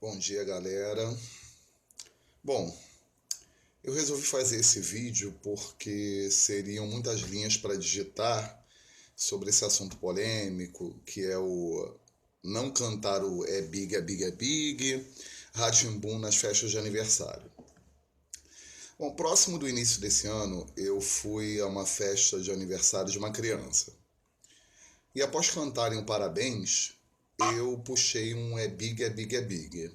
Bom dia, galera. Bom, eu resolvi fazer esse vídeo porque seriam muitas linhas para digitar sobre esse assunto polêmico, que é o não cantar o é big, é big, Rá-Tim-Bum nas festas de aniversário. Bom, próximo do início desse ano, eu fui a uma festa de aniversário de uma criança. E após cantarem o parabéns, eu puxei um é big, é big, é big.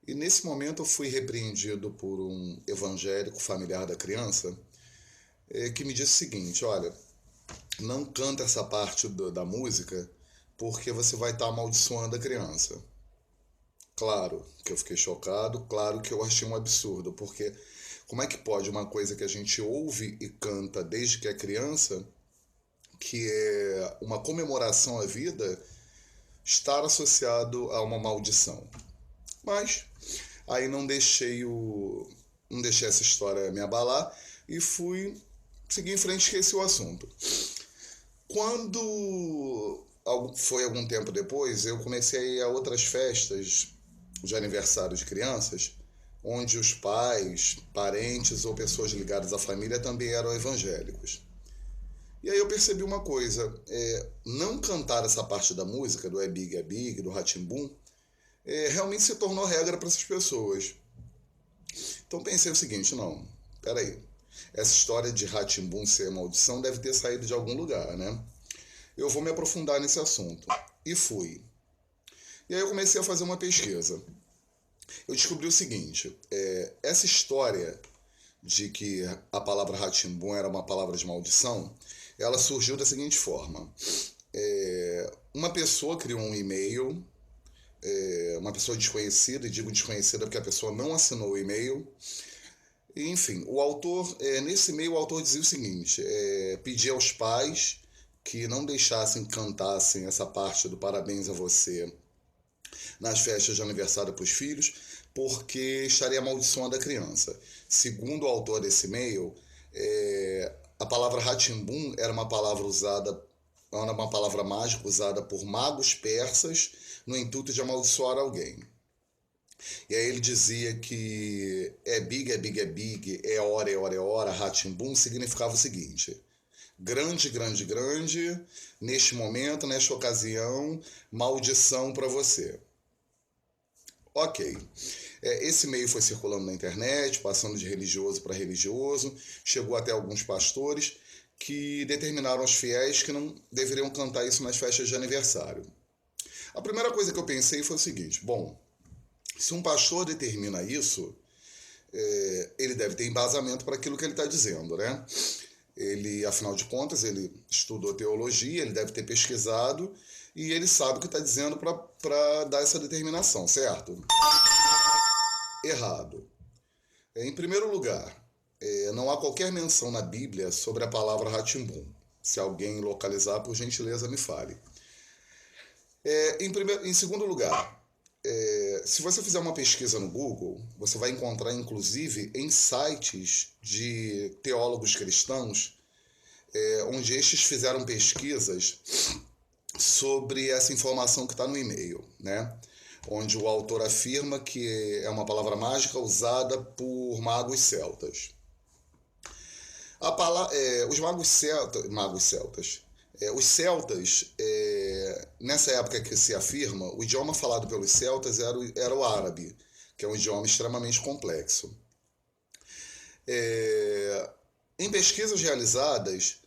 E nesse momento eu fui repreendido por um evangélico familiar da criança que me disse o seguinte: olha, não canta essa parte da música porque você vai estar amaldiçoando a criança. Claro que eu fiquei chocado, claro que eu achei um absurdo, porque como é que pode uma coisa que a gente ouve e canta desde que é criança, que é uma comemoração à vida, estar associado a uma maldição? Mas aí não deixei essa história me abalar e fui seguir em frente e esqueci o assunto. Quando foi algum tempo depois, eu comecei a ir a outras festas de aniversário de crianças, onde os pais, parentes ou pessoas ligadas à família também eram evangélicos. E aí eu percebi uma coisa: não cantar essa parte da música, do é big, do Rá-Tim-Bum, realmente se tornou regra para essas pessoas. Então pensei o seguinte: não, peraí, essa história de Rá-Tim-Bum ser maldição deve ter saído de algum lugar, né? Eu vou me aprofundar nesse assunto. E fui. E aí eu comecei a fazer uma pesquisa. Eu descobri o seguinte: essa história de que a palavra Rá-Tim-Bum era uma palavra de maldição, ela surgiu da seguinte forma. Uma pessoa criou um e-mail, uma pessoa desconhecida, e digo desconhecida porque a pessoa não assinou o e-mail. E, enfim, o autor, nesse e-mail o autor dizia o seguinte: pedia aos pais que não deixassem, cantassem essa parte do parabéns a você nas festas de aniversário para os filhos, porque estaria amaldiçoando a criança. Segundo o autor desse e-mail, a palavra Rá-Tim-Bum era uma palavra mágica usada por magos persas no intuito de amaldiçoar alguém. E aí ele dizia que é big, é big, é big, é hora, é hora, é hora, Rá-Tim-Bum significava o seguinte: grande, grande, grande, neste momento, nesta ocasião, maldição para você. Ok. Esse e-mail foi circulando na internet, passando de religioso para religioso, chegou até alguns pastores que determinaram aos fiéis que não deveriam cantar isso nas festas de aniversário. A primeira coisa que eu pensei foi o seguinte: bom, se um pastor determina isso, ele deve ter embasamento para aquilo que ele está dizendo, né? Ele, afinal de contas, ele estudou teologia, ele deve ter pesquisado e ele sabe o que está dizendo para dar essa determinação, certo? Errado. Em primeiro lugar, não há qualquer menção na Bíblia sobre a palavra Rá-Tim-Bum. Se alguém localizar, por gentileza, me fale. Em segundo lugar, se você fizer uma pesquisa no Google, você vai encontrar, inclusive, em sites de teólogos cristãos, onde estes fizeram pesquisas sobre essa informação que está no e-mail, né? Onde o autor afirma que é uma palavra mágica usada por magos celtas. Os magos celtas, os celtas, nessa época que se afirma, o idioma falado pelos celtas era o árabe, que é um idioma extremamente complexo. Em pesquisas realizadas,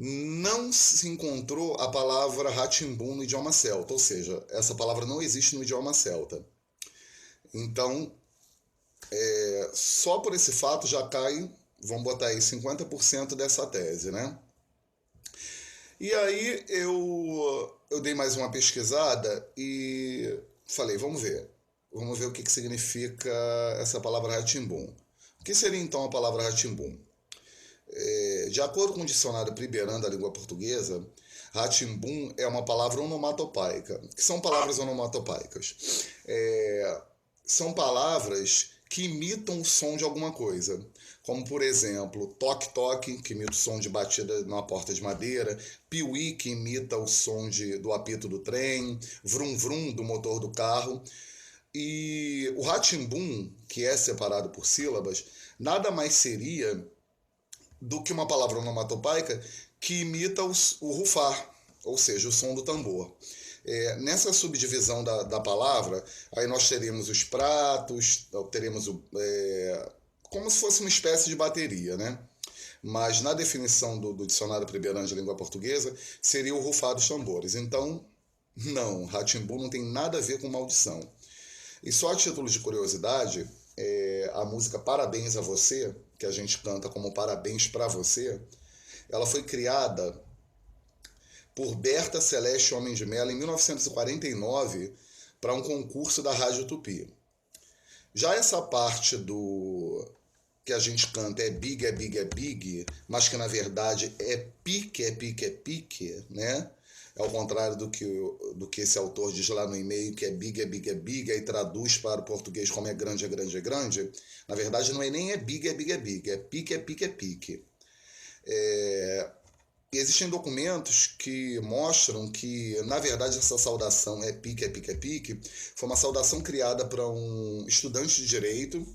não se encontrou a palavra Rá-Tim-Bum no idioma celta, ou seja, essa palavra não existe no idioma celta. Então, só por esse fato já cai, vamos botar aí, 50% dessa tese, né? E aí eu dei mais uma pesquisada e falei, vamos ver o que significa essa palavra Rá-Tim-Bum. O que seria então a palavra Rá-Tim-Bum? De acordo com o dicionário Priberan da língua portuguesa, Rá-Tim-Bum é uma palavra onomatopaica. O que são palavras onomatopaicas? São palavras que imitam o som de alguma coisa. Como, por exemplo, toque-toque, que imita o som de batida numa porta de madeira, piuí, que imita o som do apito do trem, vrum-vrum, do motor do carro. E o Rá-Tim-Bum, que é separado por sílabas, nada mais seria do que uma palavra onomatopaica que imita o rufar, ou seja, o som do tambor. Nessa subdivisão da palavra, aí nós teremos os pratos, teremos como se fosse uma espécie de bateria, né? Mas na definição do dicionário Pribeirã de língua portuguesa, seria o rufar dos tambores. Então, não, Rá-Tim-Bum não tem nada a ver com maldição. E só a título de curiosidade, a música Parabéns a Você, que a gente canta como Parabéns pra Você, ela foi criada por Berta Celeste Homem de Mello em 1949 para um concurso da Rádio Tupi. Já essa parte do que a gente canta é big, é big, é big, mas que na verdade é pique, é pique, é pique, né? Ao contrário do que esse autor diz lá no e-mail, que é big, é big, é big, e traduz para o português como é grande, é grande, é grande. Na verdade, não é nem é big, é big, é big, é pique, é pique, é pique. E existem documentos que mostram que, na verdade, essa saudação é pique, é pique, é pique, foi uma saudação criada para um estudante de direito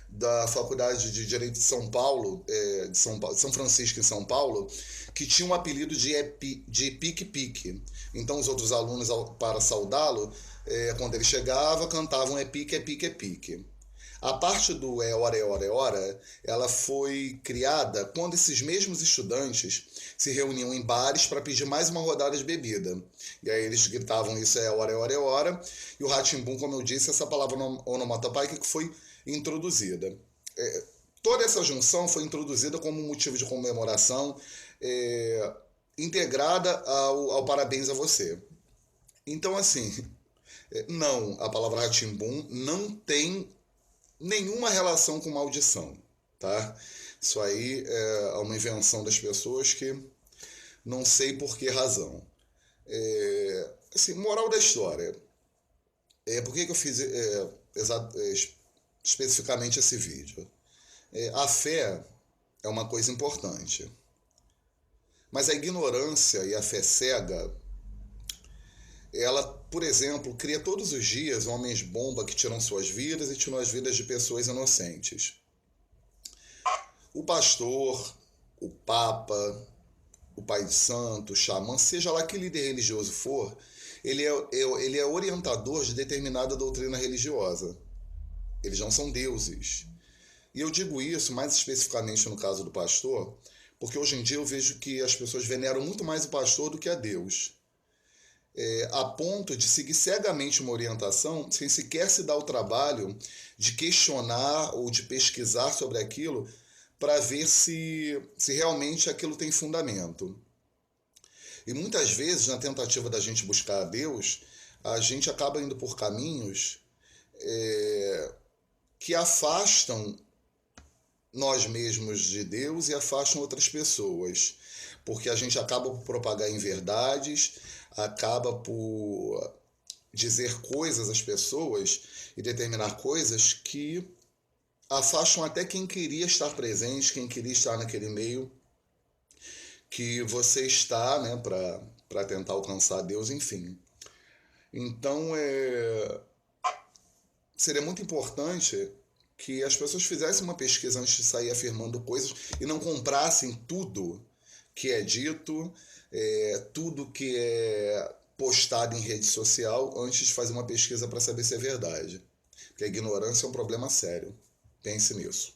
da Faculdade de Direito de São Paulo, de São Francisco em São Paulo, que tinha um apelido de Pique-Pique. Então os outros alunos, para saudá-lo, quando ele chegava, cantavam é pique, é pique, é pique. A parte do é hora, é hora, ela foi criada quando esses mesmos estudantes se reuniam em bares para pedir mais uma rodada de bebida. E aí eles gritavam isso é hora, é hora, é hora. E o Rá-Tim-Bum, como eu disse, essa palavra onomatopaica que foi introduzida. Toda essa junção foi introduzida como motivo de comemoração, integrada ao Parabéns a Você. Então, assim, não, a palavra Rá-Tim-Bum não tem nenhuma relação com maldição, tá? Isso aí é uma invenção das pessoas que não sei por que razão. Assim, moral da história. Por que eu fiz especificamente esse vídeo? A fé é uma coisa importante, mas a ignorância e a fé cega, ela, por exemplo, cria todos os dias homens-bomba que tiram suas vidas e tiram as vidas de pessoas inocentes. O pastor, o papa, o pai de santo, o xamã, seja lá que líder religioso for, ele é orientador de determinada doutrina religiosa. Eles não são deuses. E eu digo isso mais especificamente no caso do pastor, porque hoje em dia eu vejo que as pessoas veneram muito mais o pastor do que a Deus. A ponto de seguir cegamente uma orientação sem sequer se dar o trabalho de questionar ou de pesquisar sobre aquilo para ver se realmente aquilo tem fundamento. E muitas vezes, na tentativa da gente buscar a Deus, a gente acaba indo por caminhos que afastam nós mesmos de Deus e afastam outras pessoas. Porque a gente acaba por propagar inverdades, acaba por dizer coisas às pessoas e determinar coisas que afastam até quem queria estar presente, quem queria estar naquele meio que você está, né, para tentar alcançar Deus, enfim. Então, seria muito importante que as pessoas fizessem uma pesquisa antes de sair afirmando coisas e não comprassem tudo que é dito, tudo que é postado em rede social antes de fazer uma pesquisa para saber se é verdade. Porque a ignorância é um problema sério. Pense nisso.